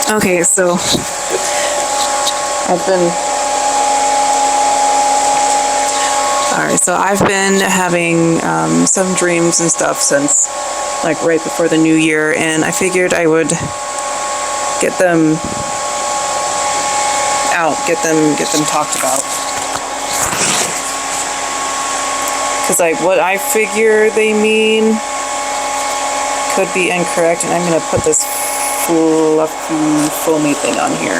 Okay, so I've been having some dreams and stuff since like right before the new year, and I figured I would get them out, get them talked about. Because like what I figure they mean could be incorrect, and I'm gonna put this fluffy, foamy thing on here.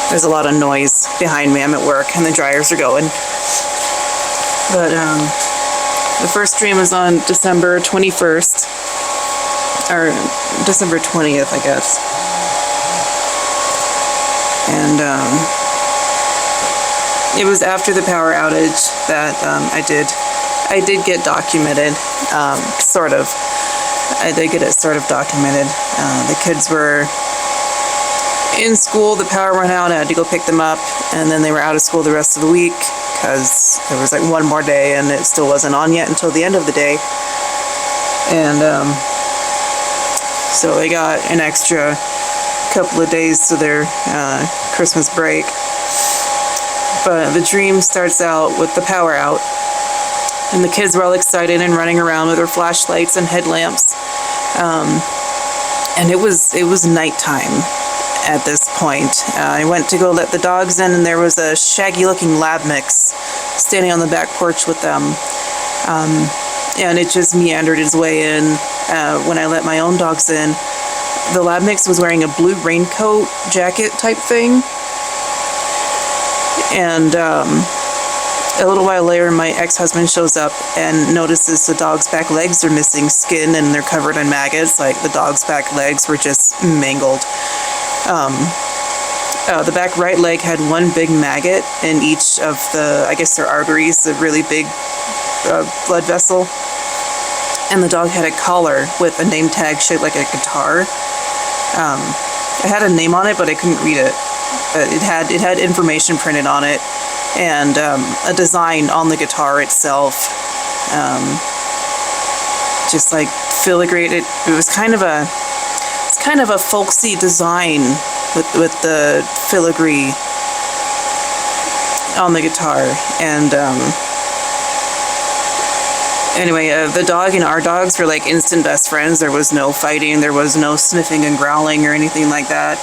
There's a lot of noise behind me. I'm at work and the dryers are going. But the first dream was on December 21st, or December 20th, I guess. And it was after the power outage that I did get documented, sort of. I did get it sort of documented. The kids were in school, the power went out, I had to go pick them up, and then they were out of school the rest of the week because there was like one more day and it still wasn't on yet until the end of the day. And so they got an extra couple of days to their Christmas break. But the dream starts out with the power out, and the kids were all excited and running around with their flashlights and headlamps. And it was nighttime at this point. I went to go let the dogs in, and there was a shaggy-looking lab mix standing on the back porch with them. And it just meandered its way in. When I let my own dogs in, the lab mix was wearing a blue raincoat jacket type thing. And a little while later, my ex-husband shows up and notices the dog's back legs are missing skin and they're covered in maggots. Like the dog's back legs were just mangled. The back right leg had one big maggot in each of the, I guess they're arteries, a really big blood vessel. And the dog had a collar with a name tag shaped like a guitar. It had a name on it, but I couldn't read it. It had information printed on it, and a design on the guitar itself. Just like filigrated. It was kind of a folksy design with the filigree on the guitar. And anyway, the dog and our dogs were like instant best friends. There was no fighting, there was no sniffing and growling or anything like that.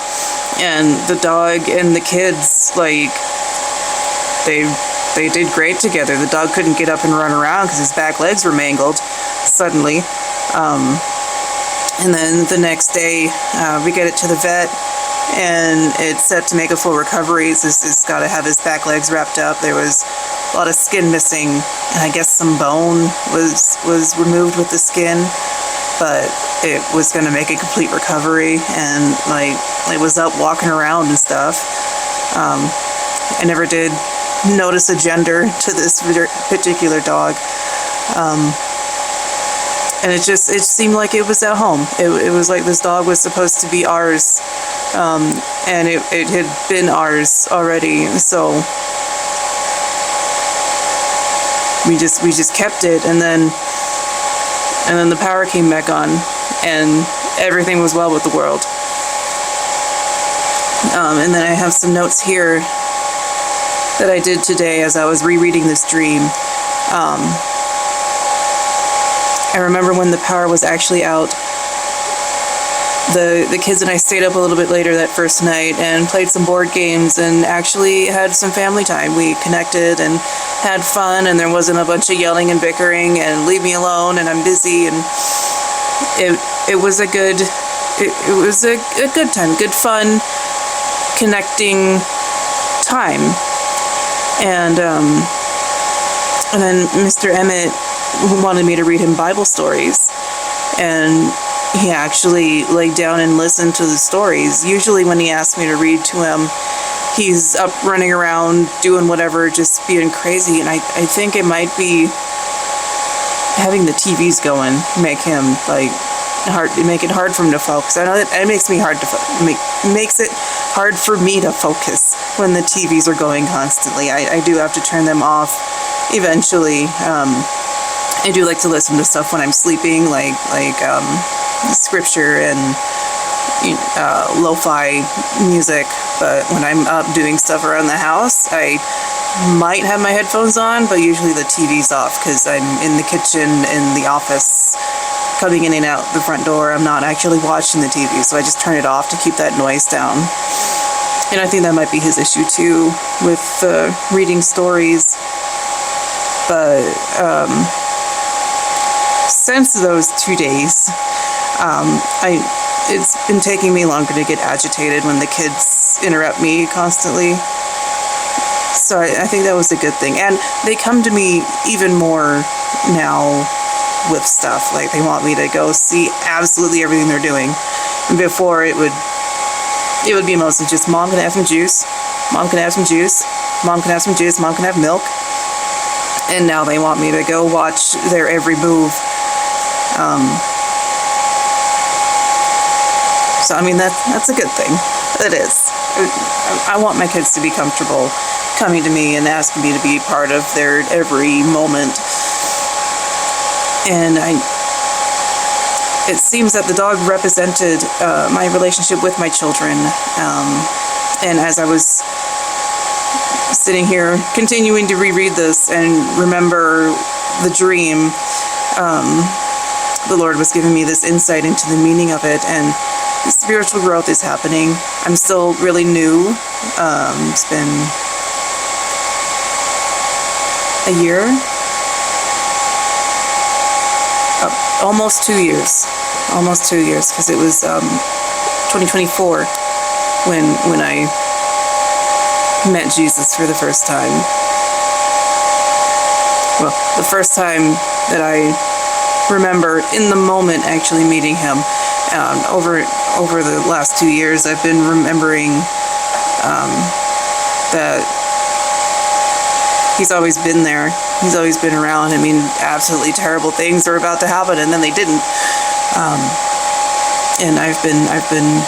And the dog and the kids, like, they did great together. The dog couldn't get up and run around because his back legs were mangled suddenly. And then the next day, we get it to the vet, and it's set to make a full recovery. It's got to have his back legs wrapped up. There was a lot of skin missing, and I guess some bone was removed with the skin, but it was going to make a complete recovery, and like it was up walking around and stuff. I never did notice a gender to this particular dog. And it seemed like it was at home. It was like this dog was supposed to be ours, and it had been ours already. So we just kept it, and then the power came back on, and everything was well with the world. And then I have some notes here that I did today as I was rereading this dream. I remember when the power was actually out, the kids and I stayed up a little bit later that first night and played some board games and actually had some family time. We connected and had fun, and there wasn't a bunch of yelling and bickering and leave me alone and I'm busy, and it was a good time, good fun connecting time. And then Mr. Emmett wanted me to read him Bible stories, and he actually laid down and listened to the stories. Usually when he asks me to read to him, he's up running around doing whatever, just being crazy. And I think it might be having the TVs going make him make it hard for him to focus. I know that it makes me makes it hard for me to focus when the TVs are going constantly. I do have to turn them off eventually. I do like to listen to stuff when I'm sleeping, like scripture and lo-fi music. But when I'm up doing stuff around the house, I might have my headphones on, but usually the TV's off because I'm in the kitchen, in the office, coming in and out the front door. I'm not actually watching the TV, so I just turn it off to keep that noise down. And I think that might be his issue too, with reading stories. But since those 2 days, it's been taking me longer to get agitated when the kids interrupt me constantly. So I think that was a good thing. And they come to me even more now with stuff. Like, they want me to go see absolutely everything they're doing. And before, it would be mostly just, Mom, can I have some juice? Mom, can I have some juice? Mom, can I have some juice? Mom, can I have milk? And now they want me to go watch their every move. So, I mean, that's a good thing. It is. I want my kids to be comfortable coming to me and asking me to be part of their every moment. And it seems that the dog represented my relationship with my children. And as I was sitting here continuing to reread this and remember the dream, the Lord was giving me this insight into the meaning of it, and spiritual growth is happening. I'm still really new. It's been a year, almost 2 years, because it was 2024 when I met Jesus for the first time. Well, the first time that I remember in the moment actually meeting him. Over the last 2 years, I've been remembering that he's always been there. He's always been around. I mean, absolutely terrible things are about to happen, and then they didn't. And I've been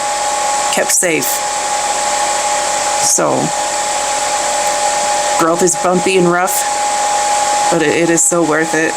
kept safe. So, growth is bumpy and rough, but it is so worth it.